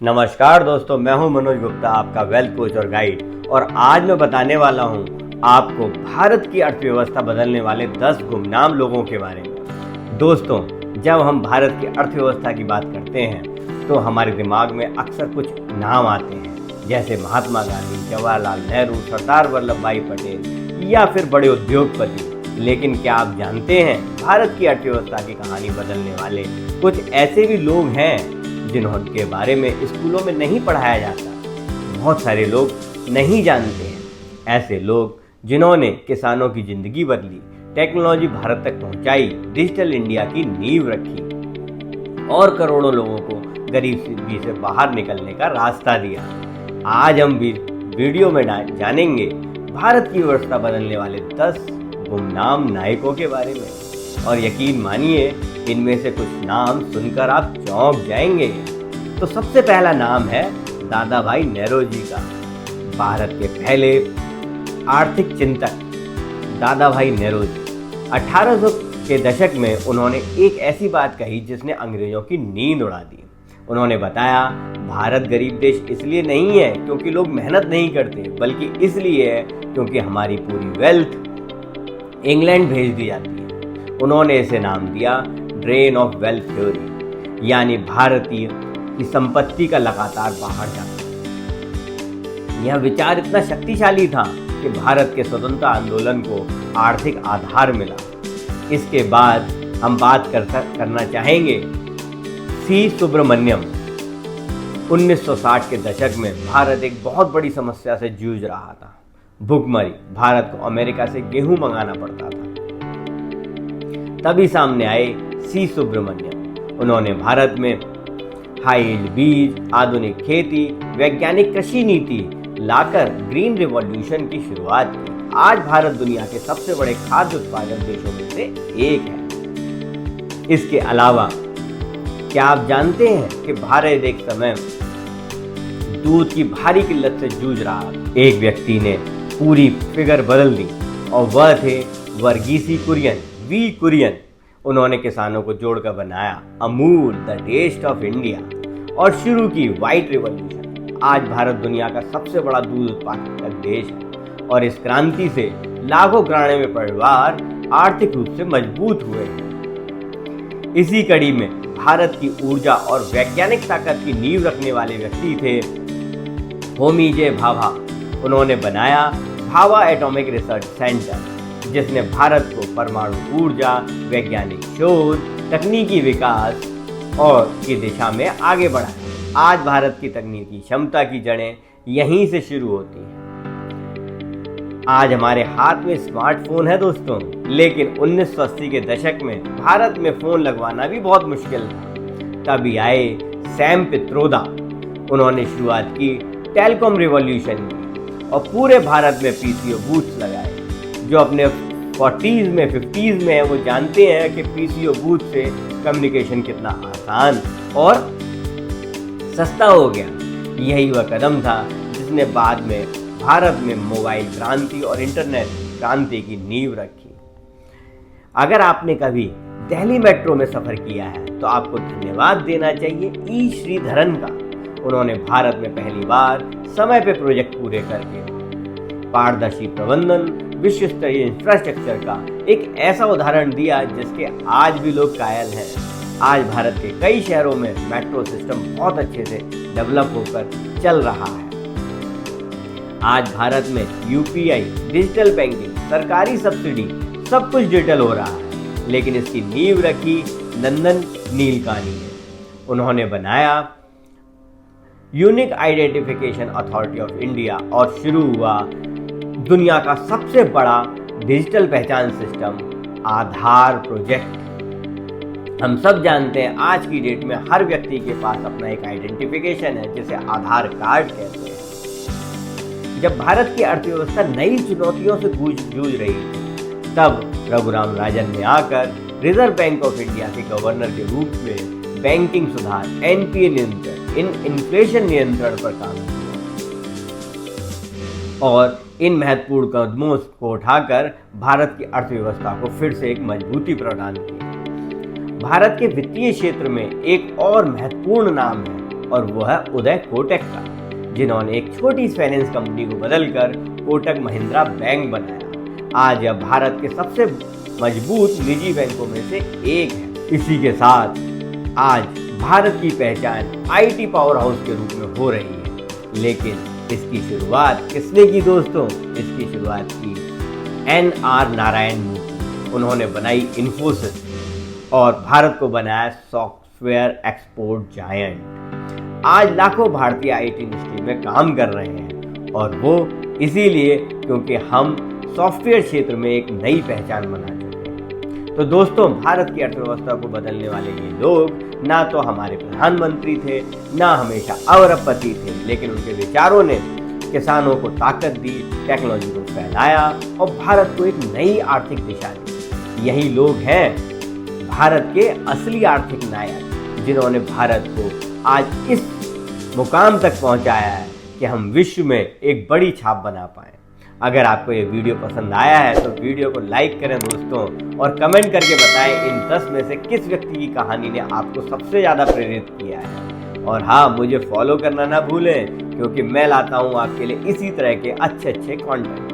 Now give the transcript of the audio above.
नमस्कार दोस्तों, मैं हूं मनोज गुप्ता, आपका वेल्थ कोच और गाइड। और आज मैं बताने वाला हूं आपको भारत की अर्थव्यवस्था बदलने वाले 10 गुमनाम लोगों के बारे में। दोस्तों, जब हम भारत की अर्थव्यवस्था की बात करते हैं तो हमारे दिमाग में अक्सर कुछ नाम आते हैं, जैसे महात्मा गांधी, जवाहरलाल नेहरू, सरदार वल्लभ भाई पटेल या फिर बड़े उद्योगपति। लेकिन क्या आप जानते हैं, भारत की अर्थव्यवस्था की कहानी बदलने वाले कुछ ऐसे भी लोग हैं जिन्होंने बारे में स्कूलों में नहीं पढ़ाया जाता। बहुत सारे लोग नहीं जानते हैं ऐसे लोग जिन्होंने किसानों की जिंदगी बदली, टेक्नोलॉजी भारत तक पहुंचाई, डिजिटल इंडिया की नींव रखी और करोड़ों लोगों को गरीबी से बाहर निकलने का रास्ता दिया। आज हम भी वीडियो में जानेंगे भारत की व्यवस्था बदलने वाले 10 गुमनाम नायकों के बारे में। और यकीन मानिए, इनमें से कुछ नाम सुनकर आप चौंक जाएंगे। तो सबसे पहला नाम है दादा भाई नौरोजी का। भारत के पहले आर्थिक चिंतक दादा भाई नौरोजी 1800 के दशक में उन्होंने एक ऐसी बात कही जिसने अंग्रेजों की नींद उड़ा दी। उन्होंने बताया, भारत गरीब देश इसलिए नहीं है क्योंकि लोग मेहनत नहीं करते, बल्कि इसलिए है क्योंकि हमारी पूरी वेल्थ इंग्लैंड भेज दी जाती है। उन्होंने इसे नाम दिया ड्रेन ऑफ वेल्थ थ्योरी, यानी भारतीय की संपत्ति का लगातार बाहर जाना। यह विचार इतना शक्तिशाली था कि भारत के स्वतंत्रता आंदोलन को आर्थिक आधार मिला। इसके बाद हम बात करना चाहेंगे सी सुब्रमण्यम। 1960 के दशक में भारत एक बहुत बड़ी समस्या से जूझ रहा था, भुखमरी। भारत को अमेरिका से गेहूं मंगाना पड़ता था। तभी सामने आए सी सुब्रमण्यम। उन्होंने भारत में हाई यील्ड बीज, आधुनिक खेती, वैज्ञानिक कृषि नीति लाकर ग्रीन रिवॉल्यूशन की शुरुआत की। आज भारत दुनिया के सबसे बड़े खाद्य उत्पादक देशों में से एक है। इसके अलावा क्या आप जानते हैं कि भारत एक समय दूध की भारी किल्लत से जूझ रहा था। एक व्यक्ति ने पूरी फिगर बदल दी और वह थे वर्गीसी कुरियन, वी कुरियन। उन्होंने किसानों को जोड़कर बनाया Amul, the taste of India, और शुरू की व्हाइट रिवॉल्यूशन। आज भारत दुनिया का सबसे बड़ा दूध उत्पादक देश है और इस क्रांति से लाखों ग्रामीण परिवार आर्थिक रूप से मजबूत हुए हैं। इसी कड़ी में भारत की ऊर्जा और वैज्ञानिक ताकत की नींव रखने वाले व्यक्ति थे होमी जे भाभा। उन्होंने बनाया भाभा एटॉमिक रिसर्च सेंटर, जिसने भारत को परमाणु ऊर्जा, वैज्ञानिक शोध, तकनीकी विकास और की दिशा में आगे बढ़ाया। आज भारत की तकनीकी क्षमता की जड़ें यहीं से शुरू होती हैं। आज हमारे हाथ में स्मार्टफोन है दोस्तों, लेकिन 1980 के दशक में भारत में फोन लगवाना भी बहुत मुश्किल था। तभी आए सैम पित्रोदा। उन्होंने शुरुआत की टेलीकॉम रिवॉल्यूशन की और पूरे भारत में पीसीओ बूथ्स लगाए। जो अपने 40s में 50s में है वो जानते हैं कि पीसीओ बूथ से कम्युनिकेशन कितना आसान और सस्ता हो गया। यही वह कदम था जिसने बाद में भारत में मोबाइल क्रांति और इंटरनेट क्रांति की नींव रखी। अगर आपने कभी दिल्ली मेट्रो में सफर किया है तो आपको धन्यवाद देना चाहिए ई श्रीधरन का। उन्होंने भारत में पहली बार समय पे प्रोजेक्ट पूरे करके पारदर्शी प्रबंधन, विश्व स्तरीय इंफ्रास्ट्रक्चर का एक ऐसा उदाहरण दिया जिसके आज भी लोग कायल हैं। आज भारत के कई शहरों में मेट्रो सिस्टम बहुत अच्छे से डेवलप होकर चल रहा है। आज भारत में यूपीआई, डिजिटल बैंकिंग, सरकारी सब्सिडी, सब कुछ डिजिटल हो रहा है। लेकिन इसकी नींव रखी नंदन नीलकानी ने। उन्होंने बनाया unique identification authority of India और शुरू हुआ दुनिया का सबसे बड़ा डिजिटल पहचान सिस्टम आधार प्रोजेक्ट। हम सब जानते हैं आज की डेट में हर व्यक्ति के पास अपना एक आइडेंटिफिकेशन है जिसे आधार कार्ड कहते हैं। जब भारत की अर्थव्यवस्था नई चुनौतियों से जूझ रही थी, तब रघुराम राजन ने आकर रिजर्व बैंक ऑफ इंडिया के गवर्नर के रूप में बैंकिंग सुधार, एनपीए नियंत्रण, इन्फ्लेशन नियंत्रण पर काम किया और इन महत्वपूर्ण कदमों को उठाकर भारत की अर्थव्यवस्था को फिर से एक मजबूती प्रदान की। भारत के वित्तीय क्षेत्र में एक और महत्वपूर्ण नाम है और वो है उदय कोटक का, जिन्होंने एक छोटी फाइनेंस कंपनी को बदलकर कोटक महिंद्रा बैंक बनाया। आज यह भारत के सबसे मजबूत निजी बैंकों में से एक है। इसी के साथ आज भारत की पहचान आईटी पावर हाउस के रूप में हो रही है। लेकिन इसकी शुरुआत किसने की दोस्तों? इसकी शुरुआत की NR नारायण मूर्ति। उन्होंने बनाई इन्फोसिस और भारत को बनाया सॉफ्टवेयर एक्सपोर्ट जायंट। आज लाखों भारतीय आईटी इंडस्ट्री में काम कर रहे हैं और वो इसीलिए क्योंकि हम सॉफ्टवेयर क्षेत्र में एक नई पहचान बना चुके हैं। तो दोस्तों, भारत की अर्थव्यवस्था को बदलने वाले ये लोग ना तो हमारे प्रधानमंत्री थे, ना हमेशा अरबपति थे, लेकिन उनके विचारों ने किसानों को ताकत दी, टेक्नोलॉजी को फैलाया और भारत को एक नई आर्थिक दिशा दी। यही लोग हैं भारत के असली आर्थिक नायक, जिन्होंने भारत को आज इस मुकाम तक पहुंचाया है कि हम विश्व में एक बड़ी छाप बना पाएं। अगर आपको ये वीडियो पसंद आया है तो वीडियो को लाइक करें दोस्तों, और कमेंट करके बताएं इन 10 में से किस व्यक्ति की कहानी ने आपको सबसे ज़्यादा प्रेरित किया है। और हाँ, मुझे फॉलो करना ना भूलें, क्योंकि मैं लाता हूँ आपके लिए इसी तरह के अच्छे कंटेंट।